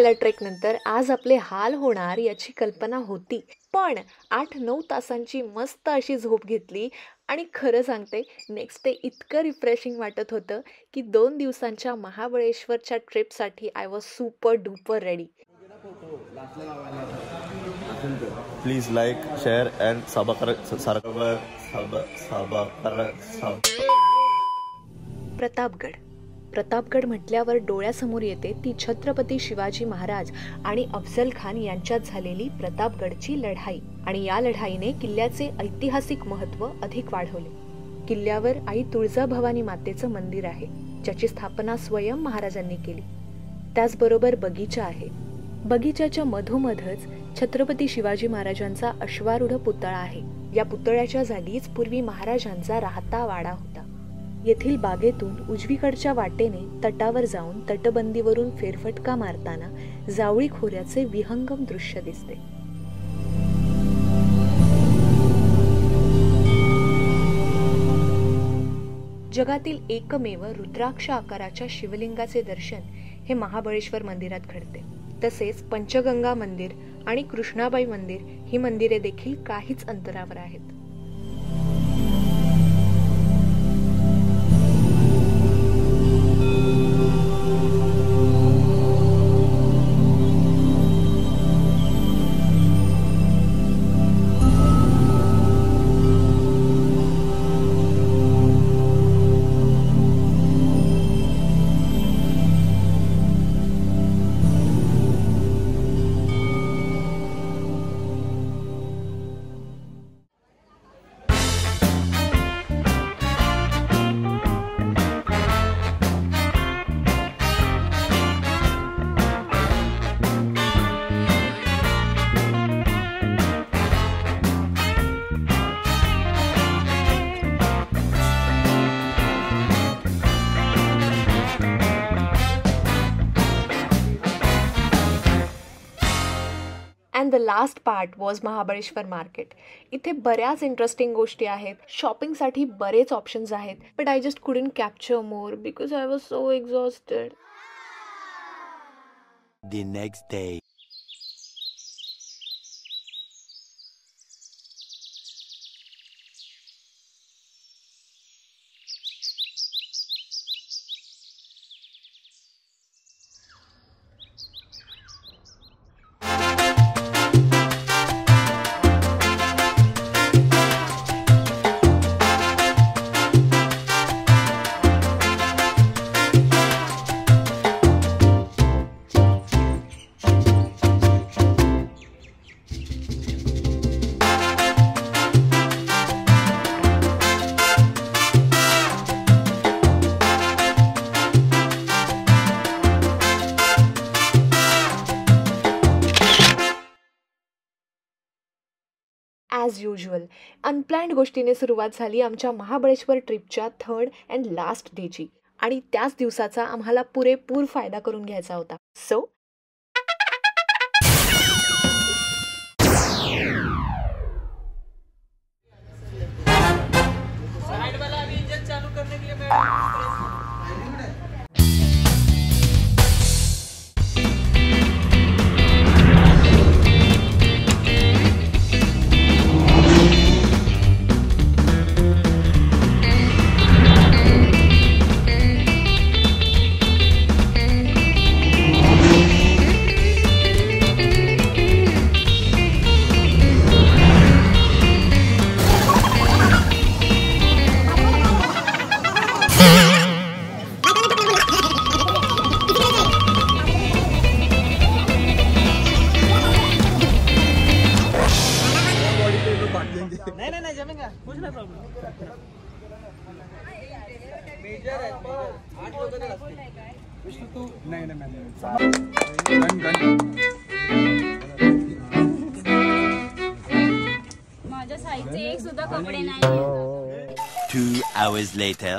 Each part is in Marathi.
झालेल्या ट्रेकनंतर आज आपले हाल होणार याची कल्पना होती, पण 8-9 तासांची मस्त अशी झोप घेतली आणि खरं सांगते नेक्स्ट डे इतकं रिफ्रेशिंग वाटत होतं की 2 दिवसांच्या महाबळेश्वरच्या ट्रिपसाठी I was super duper ready. Please like share and Pratapgad म्हटल्यावर डोळ्यासमोर येते ती छत्रपती शिवाजी महाराज आणि अफजल खान यांच्यात झालेली प्रतापगडची लढाई. आणि या लढाईने किल्ल्याचे ऐतिहासिक महत्त्व अधिक वाढवले. किल्ल्यावर आई तुळजाभवानी मातेचं मंदिर आहे, ज्याची स्थापना स्वयं महाराजांनी केली. त्याचबरोबर बगीचा आहे. बगीच्याच्या मधोमधच छत्रपती शिवाजी महाराजांचा अश्वारूढ पुतळा आहे. या पुतळ्याच्या जागीच पूर्वी महाराजांचा राहता वाडा होता. येथील बागेतून उजवीकडच्या वाटेने तटावर जाऊन तटबंदीवरून फेरफटका मारताना जावळी खोऱ्याचे विहंगम दृश्य दिसते. जगातील एकमेव रुद्राक्ष आकाराच्या शिवलिंगाचे दर्शन हे महाबळेश्वर मंदिरात घडते. तसेच पंचगंगा मंदिर आणि कृष्णाबाई मंदिर ही मंदिरे देखील काहीच अंतरावर आहेत. And the last part was Mahabaleshwar market. इथे बऱ्याच इंटरेस्टिंग गोष्टी आहेत. शॉपिंगसाठी बरेच ऑप्शन्स आहेत. But I just couldn't capture more because I was so exhausted. The next day. As usual unplanned गोष्टीने सुरुवात झाली आमच्या महाबळेश्वर ट्रिपच्या 3rd अँड लास्ट डेची. आणि त्याच दिवसाचा आम्हाला पुरेपूर फायदा करून घ्यायचा होता. सो नहीं जमेगा, कुछ ना प्रॉब्लम. मेजर है, 8 लोग का रास्ते. विष्णु तू नहीं माझ्या साईजचे एक सुद्धा कपडे नाही. 2 hours later.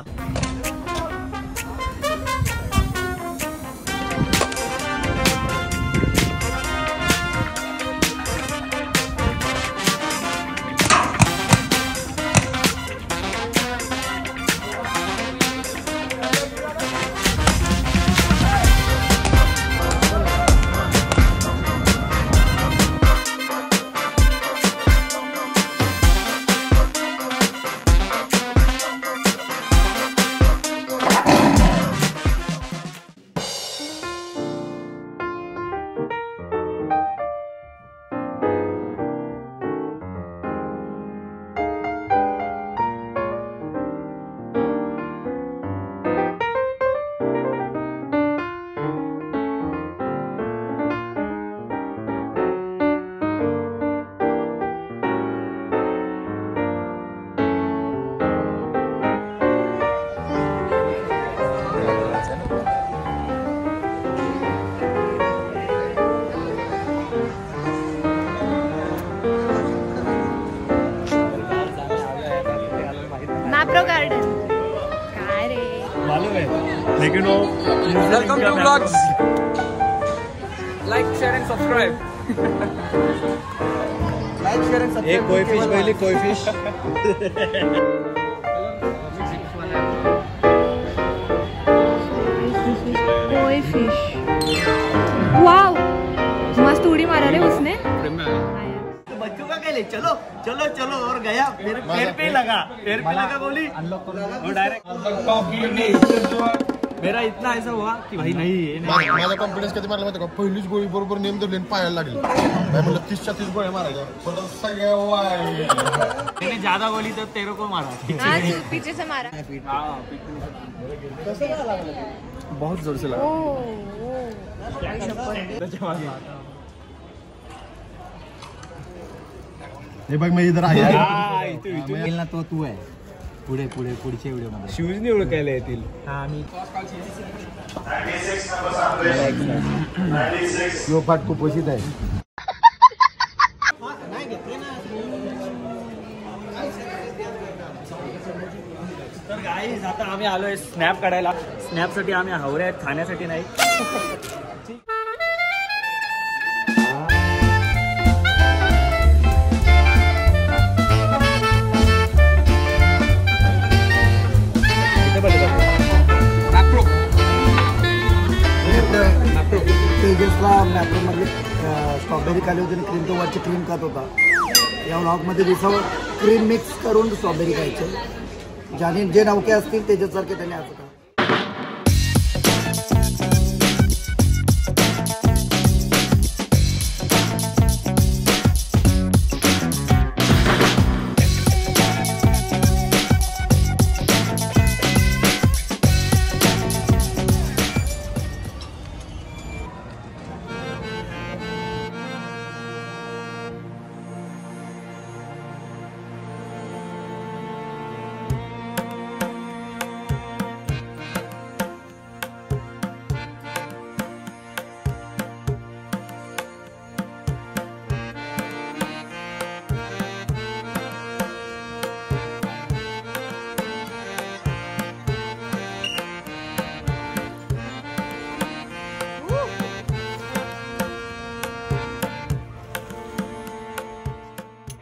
मेट्रो गार्डन काय रे मालूम है लेकिन वो welcome to blogs. Like share and subscribe. Like share and subscribe. एक कोई फिश पहले कोई फिश कोई फिश वाव मस्त उडी मारा रे उसने. बच्चों का कहले चलो चलो चलो और गया मेरे पैर पे लगा गोली वो डायरेक्ट मेरा इतना ऐसा हुआ की भाई नाही माझा कॉन्फिडन्स कधी मारला माहिती का पहिलीच गोळी बरोबर नेम धरली पायाला लागली. काय म्हणलं 30-30 गोळ्या मारायच्या पण सगळ्या मैंने ज्यादा गोली तो तेरे को मारा. आज पीछे से मारा. बहुत जोर से लगा. हे बघ मी इधर आहे ना तो तू आहे पुढे पुढे पुढच्या व्हिडिओ मध्ये शूज नाही ओळखायला येतील. यो फाट कुपोषित आहे. तर गाईज आता आम्ही आलोय स्नॅप काढायला. स्नॅप साठी आम्ही हावरे आहेत खाण्यासाठी नाही. तेजसला मॅप्रोमध्ये स्ट्रॉबेरी खाली होती आणि क्रीम तो वरची क्रीम खात होता. या व्लॉगमध्ये दिसावं क्रीम मिक्स करून स्ट्रॉबेरी खायचे. ज्याने जे नौके असतील तेजससारखे त्याने असं का.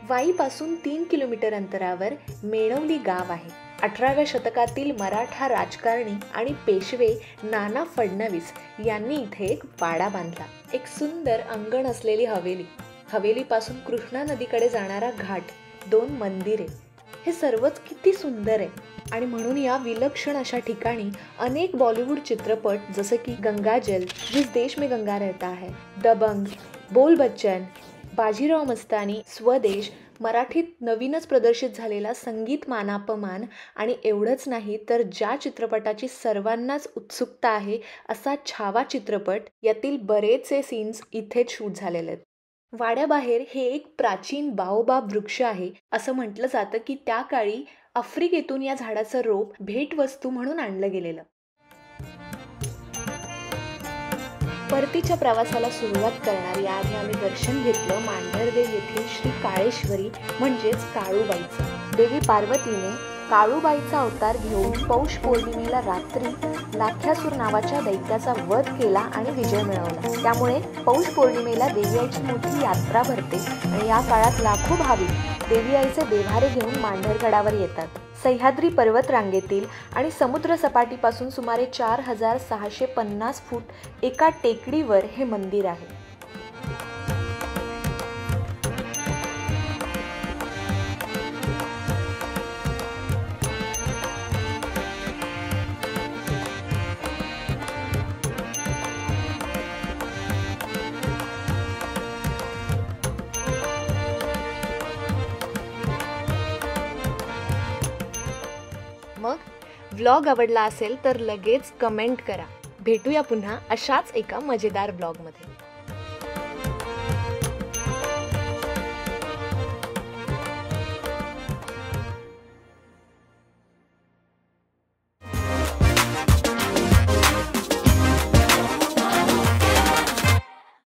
वाईपासून 3 किलोमीटर अंतरावर मेणवली गाव आहे. 18व्या शतकातील मराठा राजकारणी आणि पेशवे नाना फडणवीस यांनी इथे एक वाडा बांधला. एक सुंदर अंगण असलेली हवेली, हवेलीपासून कृष्णा नदीकडे जाणारा घाट, 2 मंदिरे, हे सर्वच किती सुंदर आहे. आणि म्हणून या विलक्षण अशा ठिकाणी अनेक बॉलिवूड चित्रपट जसे की गंगाजल, जिस देश में गंगा रहता है, दबंग, बोल बच्चन, बाजीराव मस्तानी, स्वदेश, मराठीत नवीनच प्रदर्शित झालेला संगीत मानापमान आणि एवढंच नाही तर ज्या चित्रपटाची सर्वांनाच उत्सुकता आहे असा छावा चित्रपट, यातील बरेचसे सीन्स इथेच शूट झालेले आहेत. वाड्याबाहेर हे एक प्राचीन बाओबाब वृक्ष आहे. असं म्हटलं जातं की त्या काळी आफ्रिकेतून या झाडाचं रोप भेटवस्तू म्हणून आणलं गेलेलं. परतीच्या प्रवासाला सुरुवात करणारी आधी आम्ही दर्शन घेतलं मांढरदेव येथील श्री काळेश्वरी म्हणजेच काळूबाईचं. देवी पार्वतीने काळूबाईचा अवतार घेऊन पौष पौर्णिमेला रात्री लाख्यासूर नावाच्या दैत्याचा वध केला आणि विजय मिळवला. त्यामुळे पौष पौर्णिमेला देवी आईची मोठी यात्रा भरते आणि या काळात लाखो भाविक देवी आईचे देव्हारे घेऊन मांढरगडावर येतात. सह्याद्री पर्वत रांगेतील आणि समुद्र सपाटीपासून सुमारे 4650 फूट एका टेकडीवर हे मंदिर आहे. मग व्लॉग आवडला असेल तर लगेच कमेंट करा. भेटूया पुन्हा अशाच एका मजेदार ब्लॉगमध्ये.